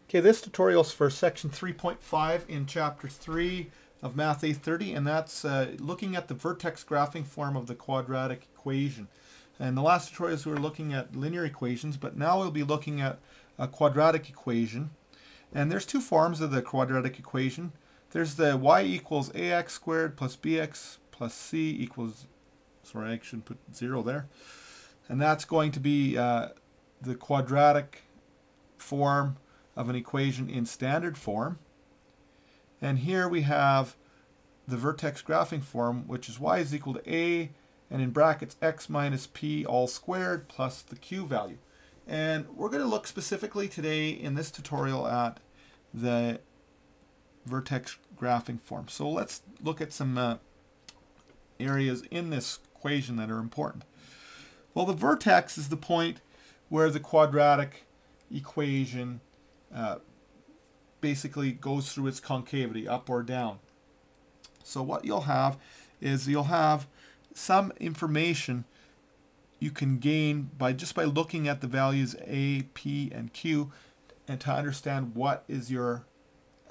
Okay, this tutorial is for section 3.5 in chapter 3 of Math 830, and that's looking at the vertex graphing form of the quadratic equation. And the last tutorials we were looking at linear equations, but now we'll be looking at a quadratic equation. And there's two forms of the quadratic equation. There's the y equals ax squared plus bx plus c equals, sorry, I shouldn't put 0 there. And that's going to be the quadratic form of an equation in standard form. And here we have the vertex graphing form, which is y is equal to a, and in brackets x minus p all squared plus the q value. And we're going to look specifically today in this tutorial at the vertex graphing form. So let's look at some areas in this equation that are important. Well, the vertex is the point where the quadratic equation basically goes through its concavity, up or down. So what you'll have is you'll have some information you can gain just by looking at the values a, p, and q, and to understand what is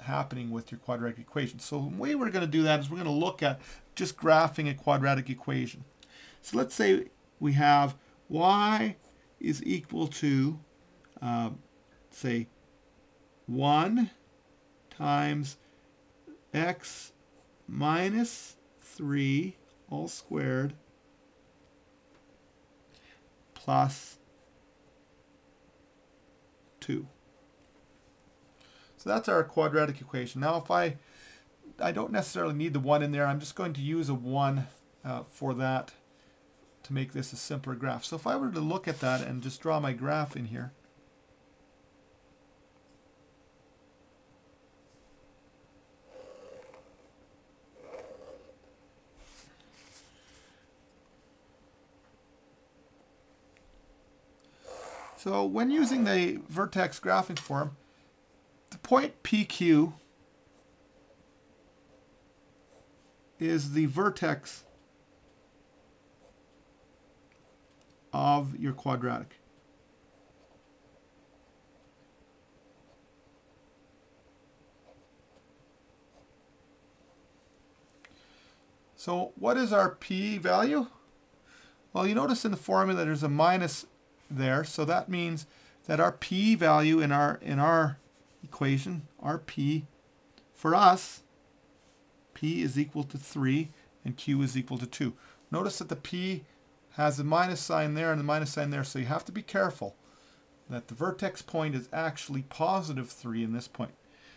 happening with your quadratic equation. So the way we're going to do that is we're going to look at just graphing a quadratic equation. So let's say we have y is equal to, say, 1 times x minus 3 all squared plus 2. So that's our quadratic equation. Now if I don't necessarily need the 1 in there, I'm just going to use a 1 for that to make this a simpler graph. So if I were to look at that and just draw my graph in here, so when using the vertex graphing form, the point PQ is the vertex of your quadratic. So what is our P value? Well, you notice in the formula there's a minus there, so that means that our P value in our equation, our P, for us, P is equal to 3 and Q is equal to 2. Notice that the P has a minus sign there and a minus sign there, so you have to be careful that the vertex point is actually positive 3 in this point.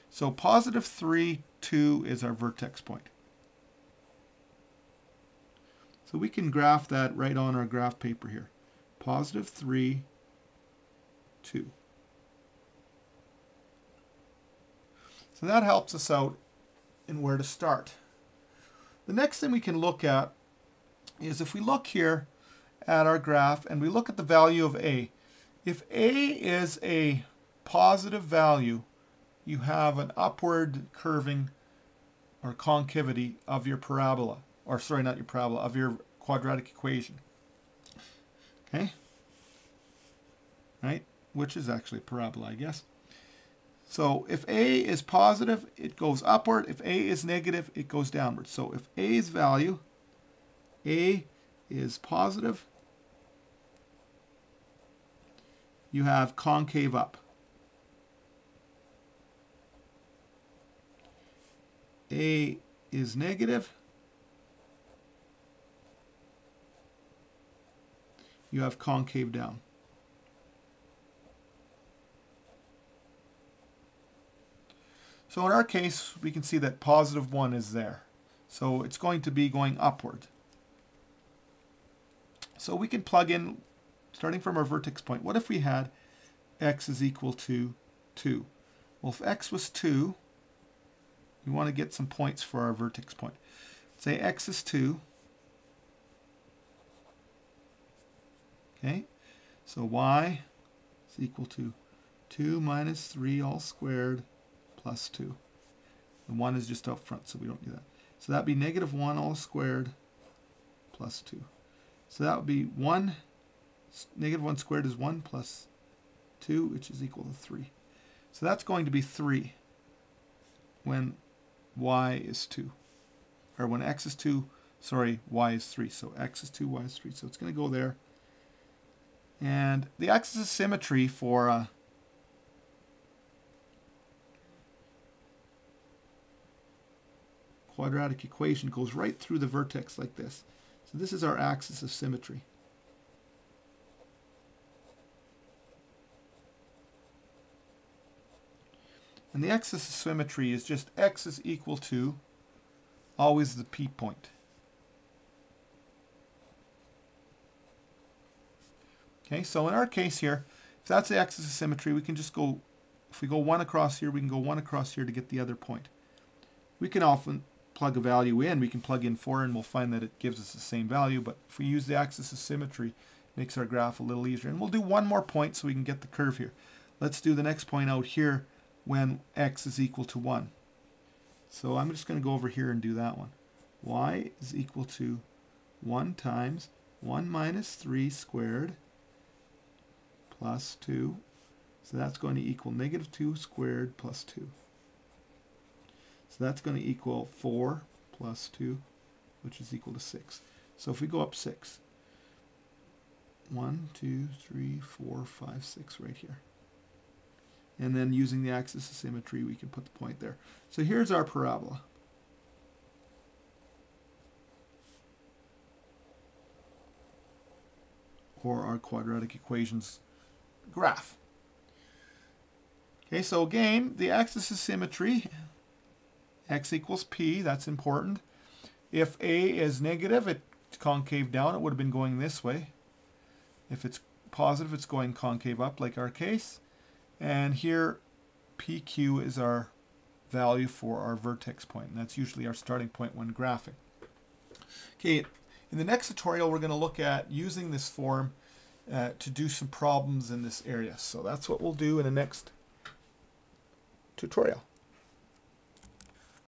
So positive 3, 2 is our vertex point. So we can graph that right on our graph paper here. Positive 3, 2. So that helps us out in where to start. The next thing we can look at is if we look here at our graph and we look at the value of a. If a is a positive value, you have an upward curving or concavity of your parabola, or sorry, not your parabola, of your quadratic equation. Okay? Right? Which is actually a parabola, I guess. So if a is positive, it goes upward. If a is negative, it goes downward. So if a's value, a is positive, you have concave up. A is negative, you have concave down. So in our case, we can see that positive 1 is there. So it's going to be going upward. So we can plug in, starting from our vertex point, what if we had x is equal to 2? Well, if x was 2, we want to get some points for our vertex point. Say x is 2. Okay, so y is equal to 2 minus 3 all squared plus 2. And 1 is just up front, so we don't do that. So that would be negative 1 all squared plus 2. So that would be 1, negative 1 squared is 1 plus 2, which is equal to 3. So that's going to be 3 when y is 2. Or when x is 2, sorry, y is 3. So x is 2, y is 3. So it's going to go there. And the axis of symmetry for quadratic equation goes right through the vertex like this. So this is our axis of symmetry. And the axis of symmetry is just x is equal to always the p point. Okay, so in our case here, if that's the axis of symmetry, we can just go, if we go 1 across here, we can go 1 across here to get the other point. We can often plug a value in. We can plug in 4 and we'll find that it gives us the same value, but if we use the axis of symmetry, it makes our graph a little easier. And we'll do one more point so we can get the curve here. Let's do the next point out here when x is equal to 1. So I'm just going to go over here and do that one. Y is equal to 1 times 1 minus 3 squared plus 2. So that's going to equal negative 2 squared plus 2. So that's going to equal 4 plus 2, which is equal to 6. So if we go up 6, 1, 2, 3, 4, 5, 6 right here. And then using the axis of symmetry, we can put the point there. So here's our parabola. Or our quadratic equations graph. Okay, so again, the axis of symmetry, x equals p, that's important. If a is negative, it's concave down. It would have been going this way. If it's positive, it's going concave up, like our case. And here, PQ is our value for our vertex point, and that's usually our starting point when graphing. Okay, in the next tutorial, we're going to look at using this form to do some problems in this area. So that's what we'll do in the next tutorial.